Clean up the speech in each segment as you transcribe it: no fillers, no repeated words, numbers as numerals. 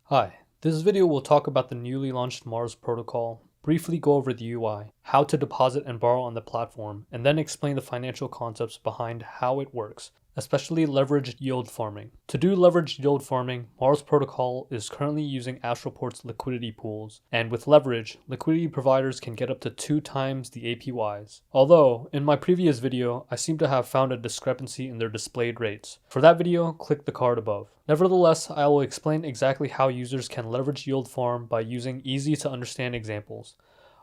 Hi, this video will talk about the newly launched Mars protocol, briefly go over the UI, how to deposit and borrow on the platform, and then explain the financial concepts behind how it works, especially leveraged yield farming. To do leveraged yield farming, Mars protocol is currently using Astroport's liquidity pools, and with leverage, liquidity providers can get up to 2 times the APYs. Although, in my previous video, I seem to have found a discrepancy in their displayed rates. For that video, click the card above. Nevertheless, I will explain exactly how users can leverage yield farm by using easy to understand examples.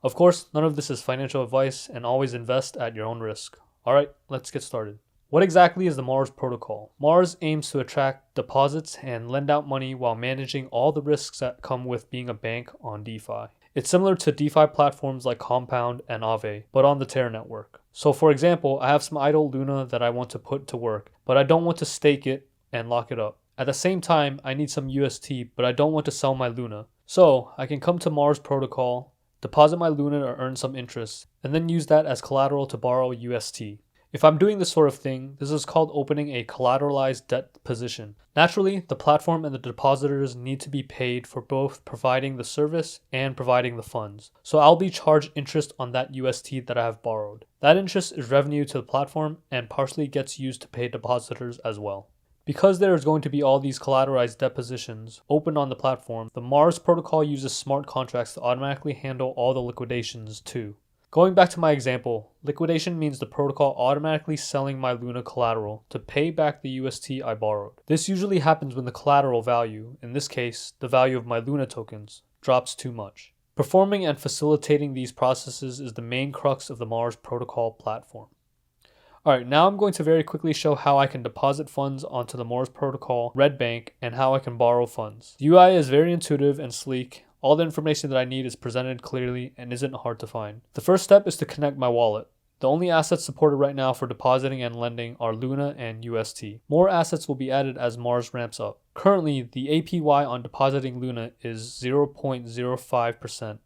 Of course, none of this is financial advice, and always invest at your own risk. Alright, let's get started. What exactly is the Mars protocol? Mars aims to attract deposits and lend out money while managing all the risks that come with being a bank on DeFi. It's similar to DeFi platforms like Compound and Aave, but on the Terra network. So for example, I have some idle Luna that I want to put to work, but I don't want to stake it and lock it up. At the same time, I need some UST, but I don't want to sell my Luna. So I can come to Mars protocol, deposit my Luna or earn some interest, and then use that as collateral to borrow UST. If I'm doing this sort of thing, this is called opening a collateralized debt position. Naturally, the platform and the depositors need to be paid for both providing the service and providing the funds. So I'll be charged interest on that UST that I have borrowed. That interest is revenue to the platform and partially gets used to pay depositors as well. Because there is going to be all these collateralized debt positions open on the platform, the Mars protocol uses smart contracts to automatically handle all the liquidations too. Going back to my example, liquidation means the protocol automatically selling my Luna collateral to pay back the UST I borrowed. This usually happens when the collateral value, in this case, the value of my Luna tokens, drops too much. Performing and facilitating these processes is the main crux of the Mars protocol platform. Alright, now I'm going to very quickly show how I can deposit funds onto the Mars protocol Red Bank and how I can borrow funds. The UI is very intuitive and sleek. All the information that I need is presented clearly and isn't hard to find. The first step is to connect my wallet. The only assets supported right now for depositing and lending are Luna and UST. More assets will be added as Mars ramps up. Currently, the APY on depositing Luna is 0.05%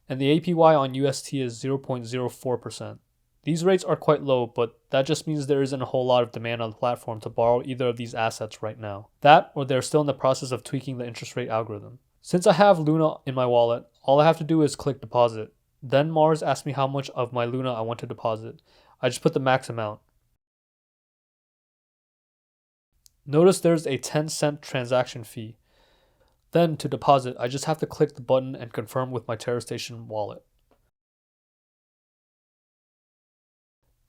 and the APY on UST is 0.04%. These rates are quite low, but that just means there isn't a whole lot of demand on the platform to borrow either of these assets right now. That, or they're still in the process of tweaking the interest rate algorithm. Since I have Luna in my wallet, all I have to do is click deposit. Then Mars asks me how much of my Luna I want to deposit. I just put the max amount. Notice there's a 10-cent transaction fee. Then to deposit, I just have to click the button and confirm with my TerraStation wallet.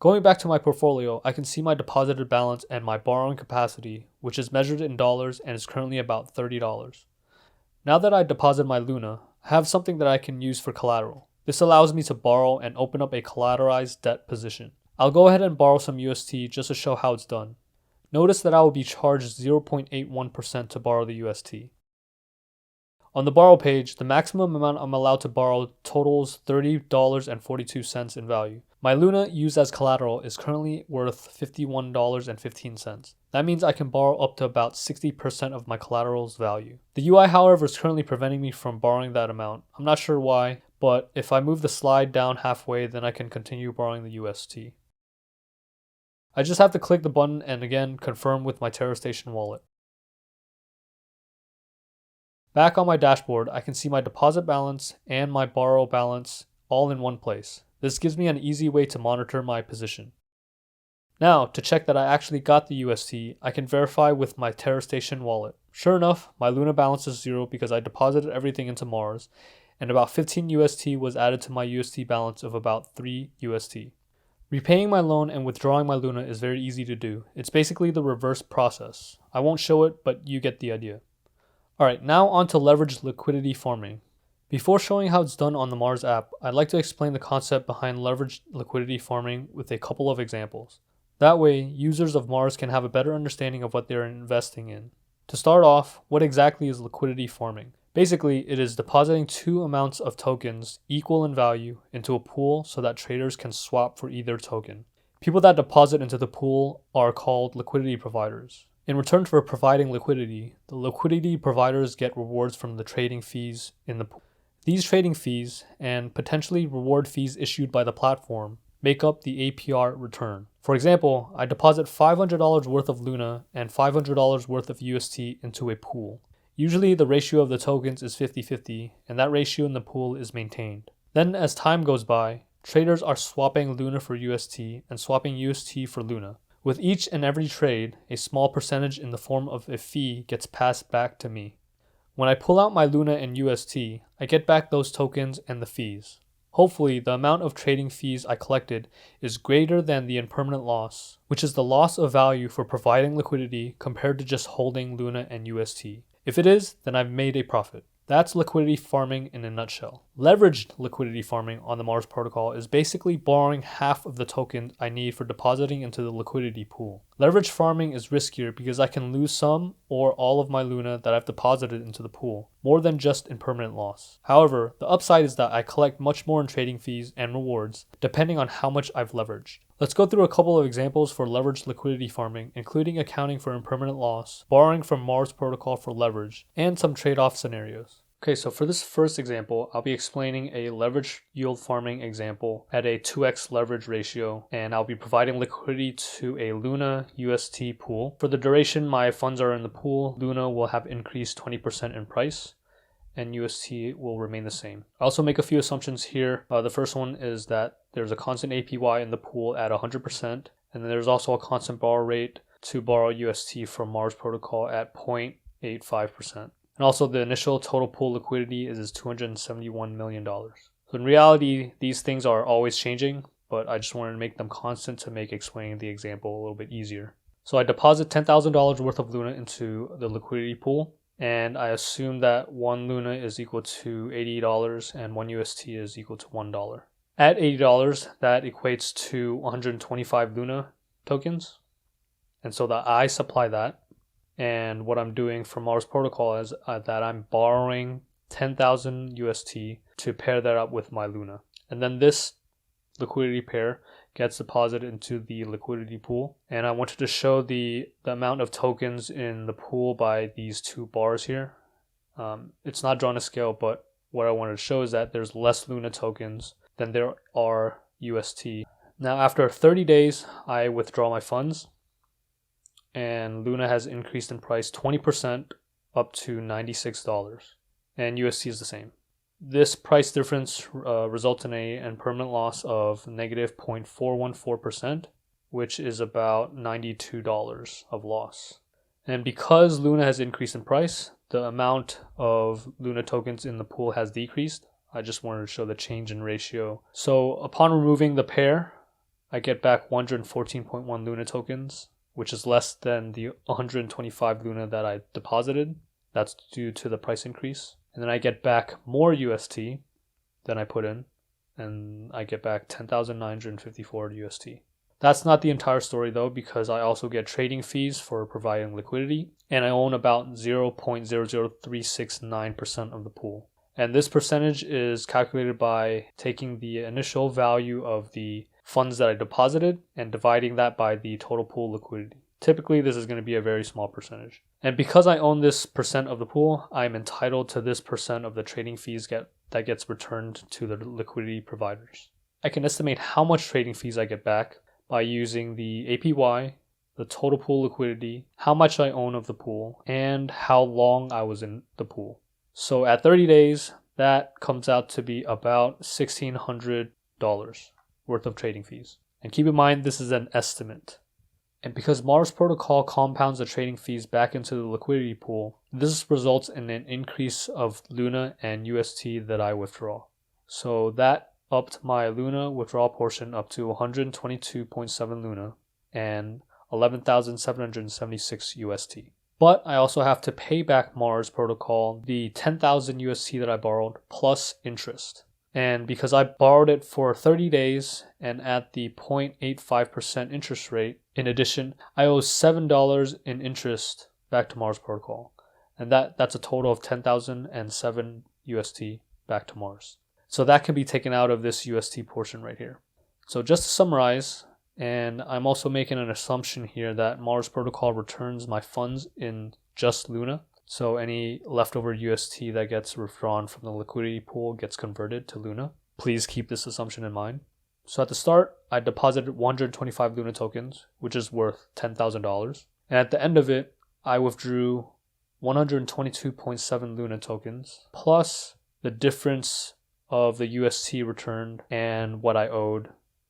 Going back to my portfolio, I can see my deposited balance and my borrowing capacity, which is measured in dollars and is currently about $30. Now that I deposit my Luna, I have something that I can use for collateral. This allows me to borrow and open up a collateralized debt position. I'll go ahead and borrow some UST just to show how it's done. Notice that I will be charged 0.81% to borrow the UST. On the borrow page, the maximum amount I'm allowed to borrow totals $30.42 in value. My Luna used as collateral is currently worth $51.15. That means I can borrow up to about 60% of my collateral's value. The UI, however, is currently preventing me from borrowing that amount. I'm not sure why, but if I move the slide down halfway, then I can continue borrowing the UST. I just have to click the button and again confirm with my TerraStation wallet. Back on my dashboard, I can see my deposit balance and my borrow balance all in one place. This gives me an easy way to monitor my position. Now, to check that I actually got the UST, I can verify with my TerraStation wallet. Sure enough, my Luna balance is 0 because I deposited everything into Mars, and about 15 UST was added to my UST balance of about 3 UST. Repaying my loan and withdrawing my Luna is very easy to do. It's basically the reverse process. I won't show it, but you get the idea. Alright, now on to leveraged liquidity farming. Before showing how it's done on the Mars app, I'd like to explain the concept behind leveraged liquidity farming with a couple of examples. That way, users of Mars can have a better understanding of what they're investing in. To start off, what exactly is liquidity farming? Basically, it is depositing 2 amounts of tokens equal in value into a pool so that traders can swap for either token. People that deposit into the pool are called liquidity providers. In return for providing liquidity, the liquidity providers get rewards from the trading fees in the pool. These trading fees, and potentially reward fees issued by the platform, make up the APR return. For example, I deposit $500 worth of Luna and $500 worth of UST into a pool. Usually the ratio of the tokens is 50-50, and that ratio in the pool is maintained. Then as time goes by, traders are swapping Luna for UST and swapping UST for Luna. With each and every trade, a small percentage in the form of a fee gets passed back to me. When I pull out my Luna and UST, I get back those tokens and the fees. Hopefully, the amount of trading fees I collected is greater than the impermanent loss, which is the loss of value for providing liquidity compared to just holding Luna and UST. If it is, then I've made a profit. That's liquidity farming in a nutshell. Leveraged liquidity farming on the Mars protocol is basically borrowing half of the token I need for depositing into the liquidity pool. Leverage farming is riskier because I can lose some or all of my Luna that I've deposited into the pool, more than just impermanent loss. However, the upside is that I collect much more in trading fees and rewards, depending on how much I've leveraged. Let's go through a couple of examples for leveraged liquidity farming, including accounting for impermanent loss, borrowing from Mars protocol for leverage, and some trade-off scenarios. Okay, so for this first example, I'll be explaining a leverage yield farming example at a 2x leverage ratio, and I'll be providing liquidity to a Luna UST pool. For the duration my funds are in the pool, Luna will have increased 20% in price, and UST will remain the same. I also make a few assumptions here. The first one is that there's a constant APY in the pool at 100%, and then there's also a constant borrow rate to borrow UST from Mars protocol at 0.85%. And also the initial total pool liquidity is $271 million. So in reality, these things are always changing, but I just wanted to make them constant to make explaining the example a little bit easier. So I deposit $10,000 worth of Luna into the liquidity pool, and I assume that one Luna is equal to $80 and one UST is equal to $1. At $80, that equates to 125 Luna tokens. And so that I supply that. And what I'm doing for Mars protocol is that I'm borrowing 10,000 UST to pair that up with my Luna. And then this liquidity pair gets deposited into the liquidity pool. And I wanted to show the amount of tokens in the pool by these two bars here. It's not drawn to scale, but what I wanted to show is that there's less Luna tokens than there are UST. Now after 30 days, I withdraw my funds, and Luna has increased in price 20% up to $96, and UST is the same. This price difference results in an permanent loss of negative 0.414%, which is about $92 of loss. And because Luna has increased in price, the amount of Luna tokens in the pool has decreased. I just wanted to show the change in ratio. So upon removing the pair, I get back 114.1 Luna tokens, which is less than the 125 Luna that I deposited. That's due to the price increase. And then I get back more UST than I put in, and I get back 10,954 UST. That's not the entire story though, because I also get trading fees for providing liquidity, and I own about 0.00369% of the pool. And this percentage is calculated by taking the initial value of the funds that I deposited and dividing that by the total pool liquidity. Typically, this is going to be a very small percentage. And because I own this percent of the pool, I'm entitled to this percent of the trading fees that gets returned to the liquidity providers. I can estimate how much trading fees I get back by using the APY, the total pool liquidity, how much I own of the pool, and how long I was in the pool. So at 30 days, that comes out to be about $1,600 worth of trading fees. And keep in mind, this is an estimate. And because Mars protocol compounds the trading fees back into the liquidity pool, this results in an increase of Luna and UST that I withdraw. So that upped my Luna withdrawal portion up to 122.7 Luna and 11,776 UST. But I also have to pay back Mars protocol the 10,000 UST that I borrowed plus interest. And because I borrowed it for 30 days and at the 0.85% interest rate, in addition, I owe $7 in interest back to Mars protocol. And that's a total of 10,007 UST back to Mars. So that can be taken out of this UST portion right here. So just to summarize, and I'm also making an assumption here that Mars protocol returns my funds in just Luna. So any leftover UST that gets withdrawn from the liquidity pool gets converted to Luna. Please keep this assumption in mind. So at the start, I deposited 125 Luna tokens, which is worth $10,000. And at the end of it, I withdrew 122.7 Luna tokens plus the difference of the UST returned and what I owed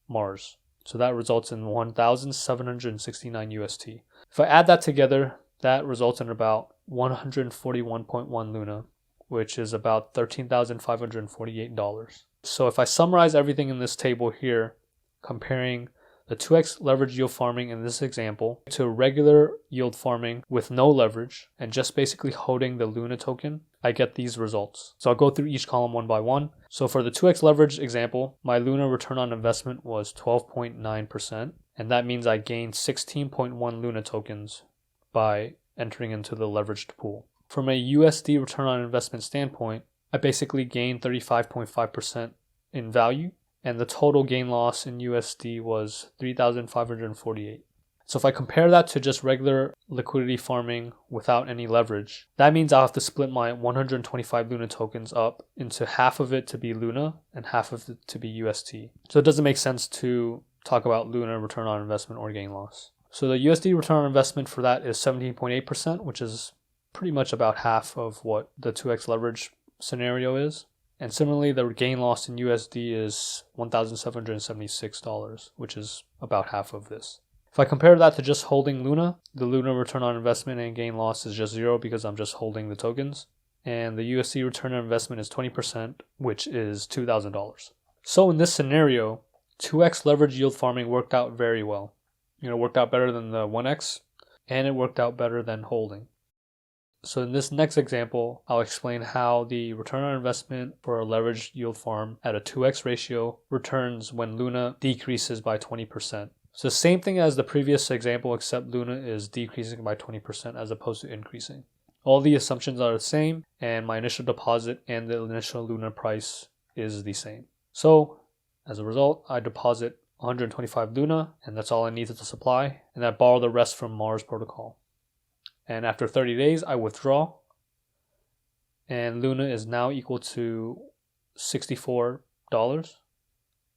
Mars. So that results in 1,769 UST. If I add that together, that results in about 141.1 Luna, which is about $13,548. So if I summarize everything in this table here, comparing the 2x leverage yield farming in this example to regular yield farming with no leverage and just basically holding the Luna token, I get these results. So I'll go through each column one by one. So for the 2x leverage example, my Luna return on investment was 12.9%, and that means I gained 16.1 Luna tokens by entering into the leveraged pool. From a USD return on investment standpoint, I basically gained 35.5% in value, and the total gain loss in USD was 3,548. So if I compare that to just regular liquidity farming without any leverage, that means I'll have to split my 125 Luna tokens up into half of it to be Luna and half of it to be UST. So it doesn't make sense to talk about Luna return on investment or gain loss. So the USD return on investment for that is 17.8%, which is pretty much about half of what the 2x leverage scenario is. And similarly, the gain loss in USD is $1,776, which is about half of this. If I compare that to just holding Luna, the Luna return on investment and gain loss is just zero because I'm just holding the tokens. And the USD return on investment is 20%, which is $2,000. So in this scenario, 2x leverage yield farming worked out very well. It worked out better than the 1x, and it worked out better than holding. So in this next example, I'll explain how the return on investment for a leveraged yield farm at a 2x ratio returns when Luna decreases by 20%. So same thing as the previous example, except Luna is decreasing by 20% as opposed to increasing. All the assumptions are the same, and my initial deposit and the initial Luna price is the same. So as a result, I deposit 125 Luna, and that's all I need to supply, and I borrow the rest from Mars protocol. And after 30 days, I withdraw, and Luna is now equal to $64,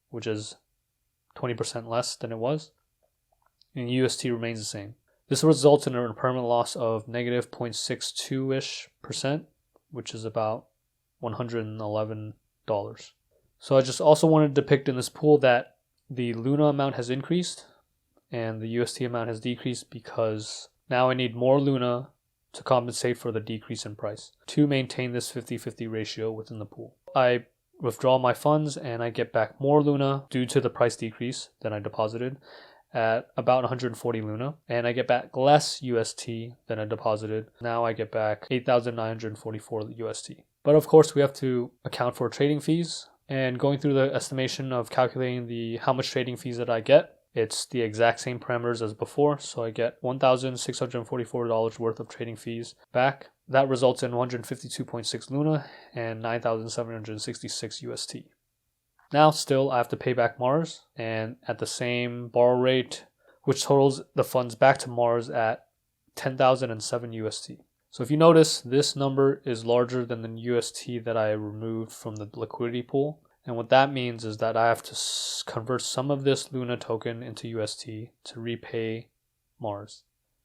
which is 20% less than it was, and UST remains the same. This results in a permanent loss of negative 0.62-ish%, which is about $111. So I just also wanted to depict in this pool that the Luna amount has increased and the UST amount has decreased because now I need more Luna to compensate for the decrease in price to maintain this 50-50 ratio within the pool. I withdraw my funds and I get back more Luna due to the price decrease than I deposited at about 140 Luna, and I get back less UST than I deposited. Now I get back 8,944 UST. But of course we have to account for trading fees, and going through the estimation of calculating how much trading fees that I get, it's the exact same parameters as before. So I get $1,644 worth of trading fees back. That results in 152.6 Luna and 9,766 UST. Now still I have to pay back Mars, and at the same borrow rate, which totals the funds back to Mars at 10,007 UST. So if you notice, this number is larger than the UST that I removed from the liquidity pool. And what that means is that I have to convert some of this Luna token into UST to repay Mars.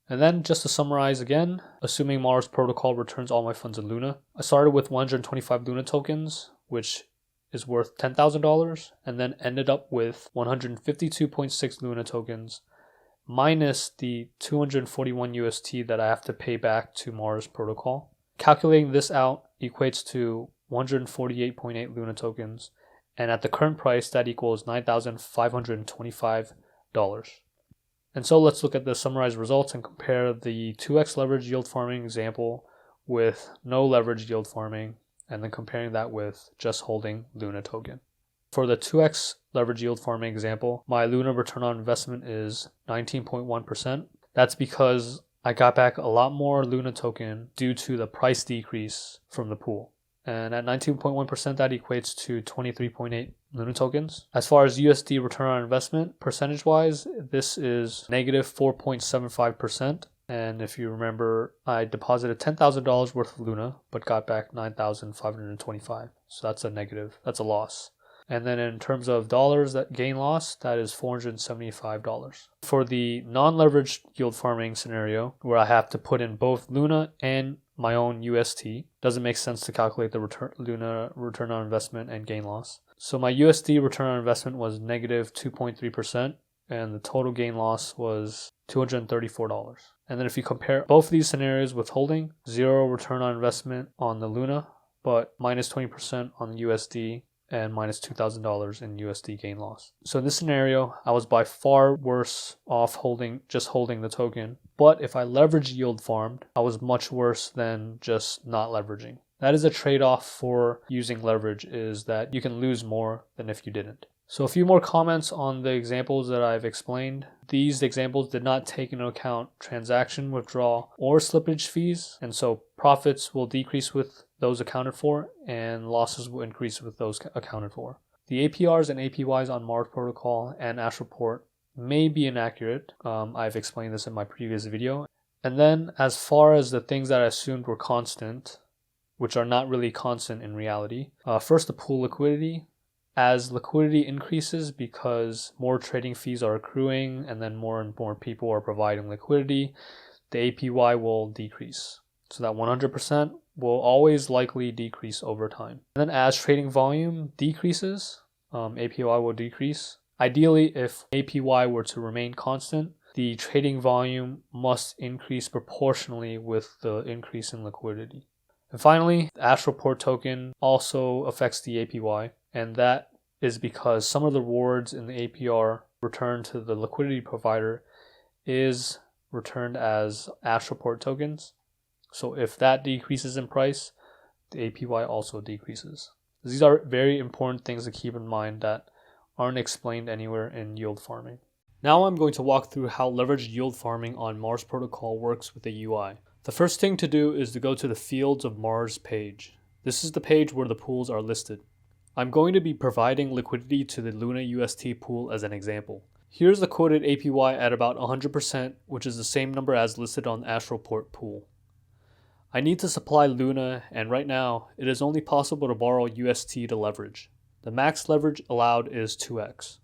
And then just to summarize again, assuming Mars protocol returns all my funds in Luna, I started with 125 Luna tokens, which is worth $10,000, and then ended up with 152.6 Luna tokens minus the 241 UST that I have to pay back to Mars protocol. Calculating this out equates to 148.8 Luna tokens, and at the current price that equals $9,525. And so let's look at the summarized results and compare the 2x leverage yield farming example with no leverage yield farming, and then comparing that with just holding Luna token. For the 2x leverage yield farming example, my Luna return on investment is 19.1%. That's because I got back a lot more Luna token due to the price decrease from the pool. And at 19.1%, that equates to 23.8 Luna tokens. As far as USD return on investment, percentage-wise, this is negative 4.75%. And if you remember, I deposited $10,000 worth of Luna, but got back 9,525. So that's a negative, that's a loss. And then in terms of dollars, that gain loss, that is $475. For the non-leveraged yield farming scenario, where I have to put in both Luna and my own UST. Doesn't make sense to calculate the Luna return on investment and gain loss. So my USD return on investment was negative 2.3%, and the total gain loss was $234. And then if you compare both of these scenarios with holding, 0 return on investment on the Luna, but minus 20% on USD and minus $2,000 in USD gain loss. So in this scenario, I was by far worse off just holding the token. But if I leverage yield farmed, I was much worse than just not leveraging. That is a trade-off for using leverage, is that you can lose more than if you didn't. So a few more comments on the examples that I've explained. These examples did not take into account transaction, withdrawal, or slippage fees, and so profits will decrease with those accounted for, and losses will increase with those accounted for. The APRs and APYs on Mars Protocol and Ash Report may be inaccurate. I've explained this in my previous video. And then as far as the things that I assumed were constant, which are not really constant in reality, first the pool liquidity. As liquidity increases because more trading fees are accruing and then more and more people are providing liquidity, the APY will decrease. So that 100% will always likely decrease over time. And then as trading volume decreases, APY will decrease. Ideally, if APY were to remain constant, the trading volume must increase proportionally with the increase in liquidity. And finally, the Ash Report token also affects the APY, and that is because some of the rewards in the APR returned to the liquidity provider is returned as Ash Report tokens. So if that decreases in price, the APY also decreases. These are very important things to keep in mind that aren't explained anywhere in yield farming. Now I'm going to walk through how leveraged yield farming on Mars Protocol works with the UI. The first thing to do is to go to the Fields of Mars page. This is the page where the pools are listed. I'm going to be providing liquidity to the Luna UST pool as an example. Here's the quoted APY at about 100%, which is the same number as listed on the Ash Report pool. I need to supply Luna, and right now, it is only possible to borrow UST to leverage. The max leverage allowed is 2x.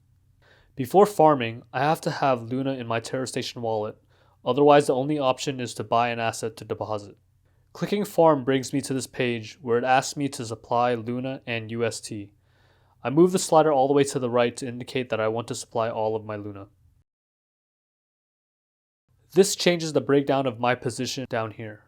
Before farming, I have to have Luna in my TerraStation wallet, otherwise the only option is to buy an asset to deposit. Clicking farm brings me to this page where it asks me to supply Luna and UST. I move the slider all the way to the right to indicate that I want to supply all of my Luna. This changes the breakdown of my position down here.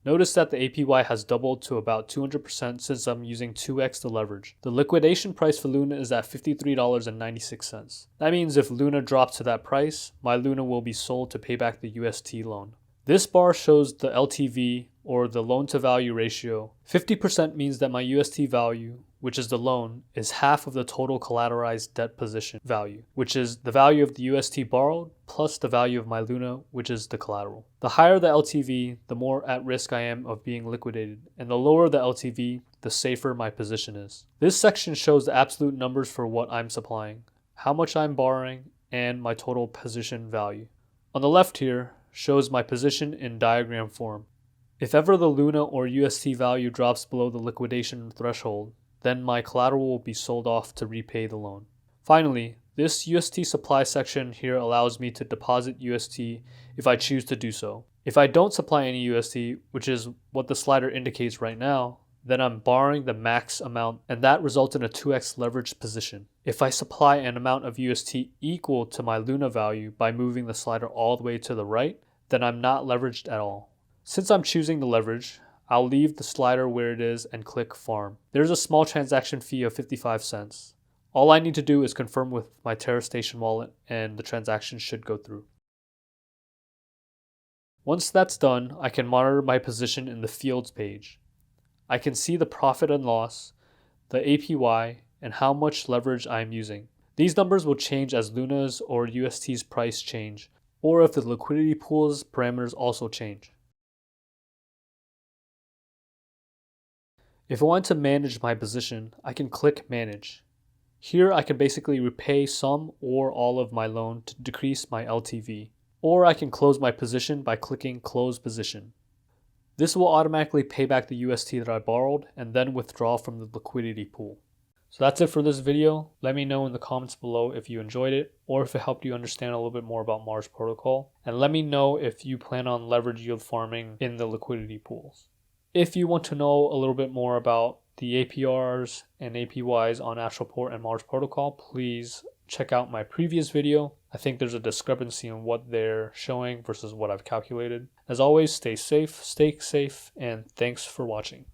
Notice that the APY has doubled to about 200% since I'm using 2x to leverage. The liquidation price for Luna is at $53.96. That means if Luna drops to that price, my Luna will be sold to pay back the UST loan. This bar shows the LTV, or the loan to value ratio. 50% means that my UST value, which is the loan, is half of the total collateralized debt position value, which is the value of the UST borrowed plus the value of my Luna, which is the collateral. The higher the LTV, the more at risk I am of being liquidated, and the lower the LTV, the safer my position is. This section shows the absolute numbers for what I'm supplying, how much I'm borrowing, and my total position value. On the left here shows my position in diagram form. If ever the Luna or UST value drops below the liquidation threshold, then my collateral will be sold off to repay the loan. Finally, this UST supply section here allows me to deposit UST if I choose to do so. If I don't supply any UST, which is what the slider indicates right now, then I'm borrowing the max amount, and that results in a 2x leveraged position. If I supply an amount of UST equal to my Luna value by moving the slider all the way to the right, then I'm not leveraged at all. Since I'm choosing the leverage, I'll leave the slider where it is and click farm. There's a small transaction fee of 55 cents. All I need to do is confirm with my TerraStation wallet and the transaction should go through. Once that's done, I can monitor my position in the fields page. I can see the profit and loss, the APY, and how much leverage I am using. These numbers will change as Luna's or UST's price change, or if the liquidity pool's parameters also change. If I want to manage my position, I can click Manage. Here I can basically repay some or all of my loan to decrease my LTV, or I can close my position by clicking Close Position. This will automatically pay back the UST that I borrowed and then withdraw from the liquidity pool. So that's it for this video. Let me know in the comments below if you enjoyed it or if it helped you understand a little bit more about Mars Protocol. And let me know if you plan on leverage yield farming in the liquidity pools. If you want to know a little bit more about the APRs and APYs on Astroport and Mars Protocol, please check out my previous video. I think there's a discrepancy in what they're showing versus what I've calculated. As always, stay safe, and thanks for watching.